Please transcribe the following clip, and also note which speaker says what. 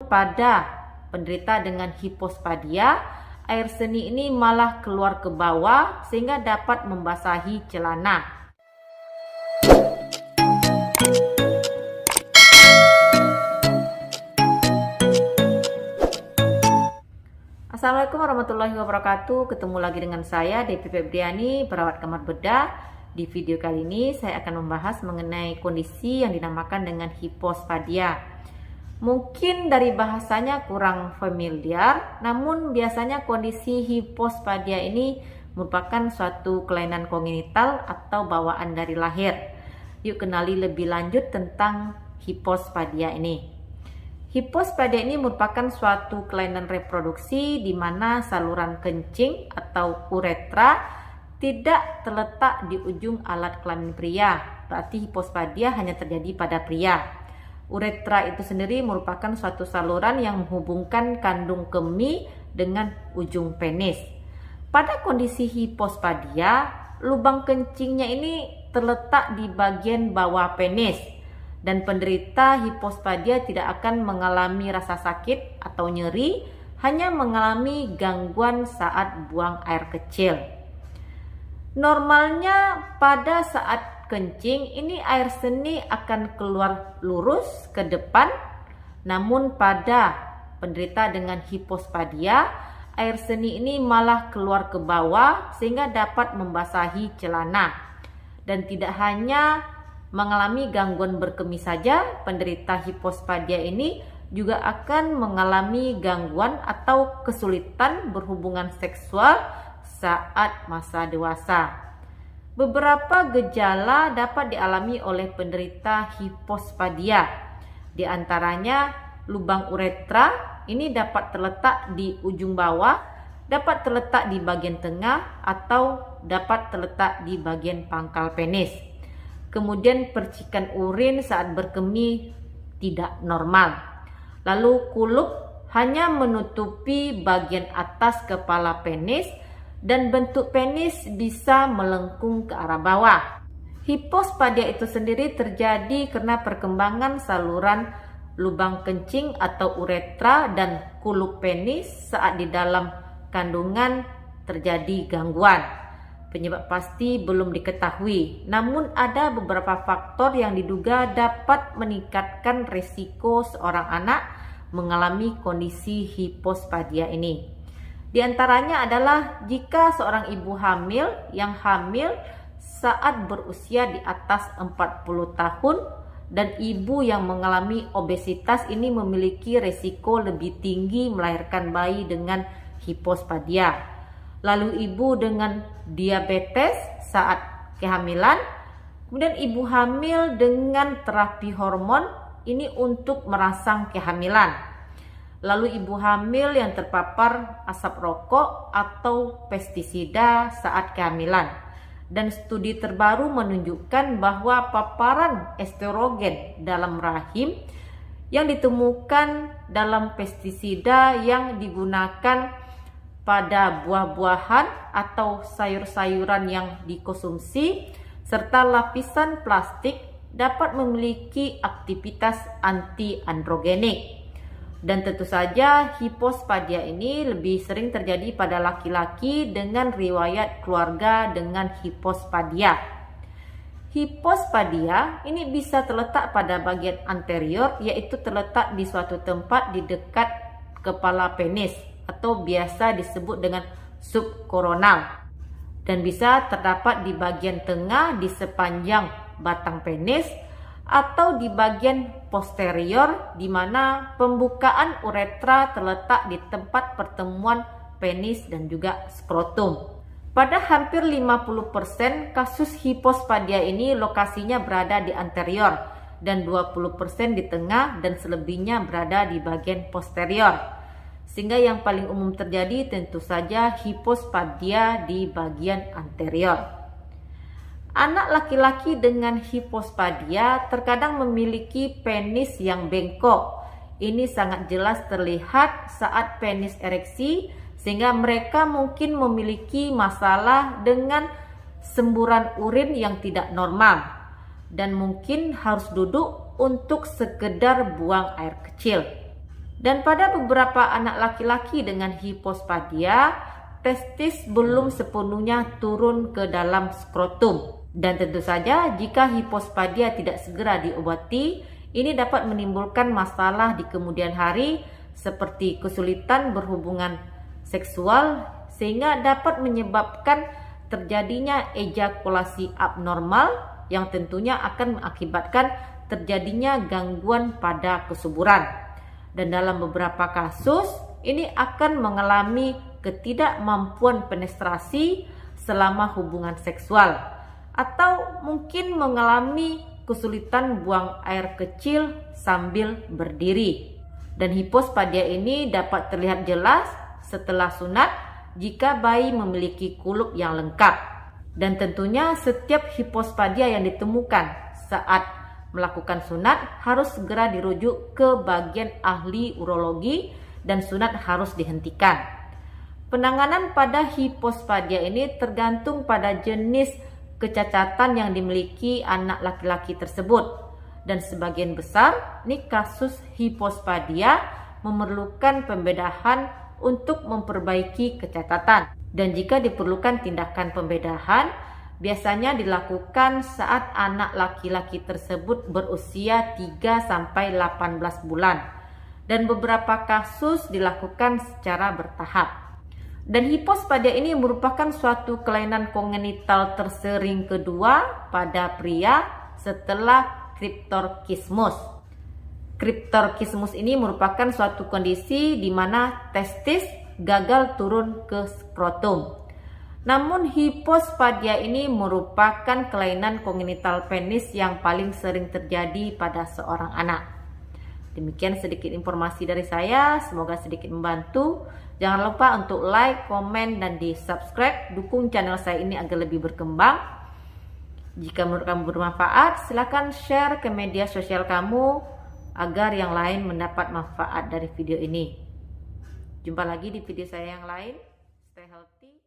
Speaker 1: Namun pada penderita dengan hipospadia, air seni ini malah keluar ke bawah sehingga dapat membasahi celana. Assalamualaikum warahmatullahi wabarakatuh. Ketemu lagi dengan saya Devi Febriani, perawat kamar bedah. Di video kali ini saya akan membahas mengenai kondisi yang dinamakan dengan hipospadia. Mungkin dari bahasanya kurang familiar, namun biasanya kondisi hipospadia ini merupakan suatu kelainan kongenital atau bawaan dari lahir. Yuk kenali lebih lanjut tentang hipospadia ini. Hipospadia ini merupakan suatu kelainan reproduksi di mana saluran kencing atau uretra tidak terletak di ujung alat kelamin pria. Berarti hipospadia hanya terjadi pada pria. Uretra itu sendiri merupakan suatu saluran yang menghubungkan kandung kemih dengan ujung penis. Pada kondisi hipospadia, lubang kencingnya ini terletak di bagian bawah penis. Dan penderita hipospadia tidak akan mengalami rasa sakit atau nyeri, hanya mengalami gangguan saat buang air kecil. Normalnya pada saat kencing ini air seni akan keluar lurus ke depan, namun pada penderita dengan hipospadia, air seni ini malah keluar ke bawah sehingga dapat membasahi celana. Dan tidak hanya mengalami gangguan berkemih saja, penderita hipospadia ini juga akan mengalami gangguan atau kesulitan berhubungan seksual saat masa dewasa. Beberapa gejala dapat dialami oleh penderita hipospadia. Di antaranya lubang uretra ini dapat terletak di ujung bawah, dapat terletak di bagian tengah, atau dapat terletak di bagian pangkal penis. Kemudian percikan urin saat berkemih tidak normal. Lalu kulup hanya menutupi bagian atas kepala penis dan bentuk penis bisa melengkung ke arah bawah. Hipospadia itu sendiri terjadi karena perkembangan saluran lubang kencing atau uretra dan kulup penis saat di dalam kandungan terjadi gangguan. Penyebab pasti belum diketahui, namun ada beberapa faktor yang diduga dapat meningkatkan risiko seorang anak mengalami kondisi hipospadia ini. Di antaranya adalah jika seorang ibu hamil yang hamil saat berusia di atas 40 tahun dan ibu yang mengalami obesitas ini memiliki risiko lebih tinggi melahirkan bayi dengan hipospadia. Lalu ibu dengan diabetes saat kehamilan, kemudian ibu hamil dengan terapi hormon ini untuk merangsang kehamilan. Lalu ibu hamil yang terpapar asap rokok atau pestisida saat kehamilan. Dan studi terbaru menunjukkan bahwa paparan estrogen dalam rahim yang ditemukan dalam pestisida yang digunakan pada buah-buahan atau sayur-sayuran yang dikonsumsi serta lapisan plastik dapat memiliki aktivitas anti-androgenik. Dan tentu saja hipospadia ini lebih sering terjadi pada laki-laki dengan riwayat keluarga dengan hipospadia. Hipospadia ini bisa terletak pada bagian anterior, yaitu terletak di suatu tempat di dekat kepala penis atau biasa disebut dengan subkoronal, dan bisa terdapat di bagian tengah di sepanjang batang penis atau di bagian posterior di mana pembukaan uretra terletak di tempat pertemuan penis dan juga skrotum. Pada hampir 50% kasus hipospadia ini lokasinya berada di anterior dan 20% di tengah dan selebihnya berada di bagian posterior. Sehingga yang paling umum terjadi tentu saja hipospadia di bagian anterior. Anak laki-laki dengan hipospadia terkadang memiliki penis yang bengkok. Ini sangat jelas terlihat saat penis ereksi, sehingga mereka mungkin memiliki masalah dengan semburan urin yang tidak normal dan mungkin harus duduk untuk sekedar buang air kecil. Dan pada beberapa anak laki-laki dengan hipospadia, testis belum sepenuhnya turun ke dalam skrotum. Dan tentu saja jika hipospadia tidak segera diobati, ini dapat menimbulkan masalah di kemudian hari seperti kesulitan berhubungan seksual sehingga dapat menyebabkan terjadinya ejakulasi abnormal yang tentunya akan mengakibatkan terjadinya gangguan pada kesuburan. Dan dalam beberapa kasus ini akan mengalami ketidakmampuan penetrasi selama hubungan seksual atau mungkin mengalami kesulitan buang air kecil sambil berdiri. Dan hipospadia ini dapat terlihat jelas setelah sunat jika bayi memiliki kulup yang lengkap. Dan tentunya setiap hipospadia yang ditemukan saat melakukan sunat harus segera dirujuk ke bagian ahli urologi dan sunat harus dihentikan. Penanganan pada hipospadia ini tergantung pada jenis kecacatan yang dimiliki anak laki-laki tersebut. Dan sebagian besar nih kasus hipospadia memerlukan pembedahan untuk memperbaiki kecacatan. Dan jika diperlukan tindakan pembedahan, biasanya dilakukan saat anak laki-laki tersebut berusia 3-18 bulan. Dan beberapa kasus dilakukan secara bertahap. Dan hipospadia ini merupakan suatu kelainan kongenital tersering kedua pada pria setelah kriptorkismus. Kriptorkismus ini merupakan suatu kondisi di mana testis gagal turun ke skrotum. Namun hipospadia ini merupakan kelainan kongenital penis yang paling sering terjadi pada seorang anak. Demikian sedikit informasi dari saya, semoga sedikit membantu. Jangan lupa untuk like, komen, dan di subscribe. Dukung channel saya ini agar lebih berkembang. Jika menurut kamu bermanfaat, silakan share ke media sosial kamu agar yang lain mendapat manfaat dari video ini. Jumpa lagi di video saya yang lain. Stay healthy.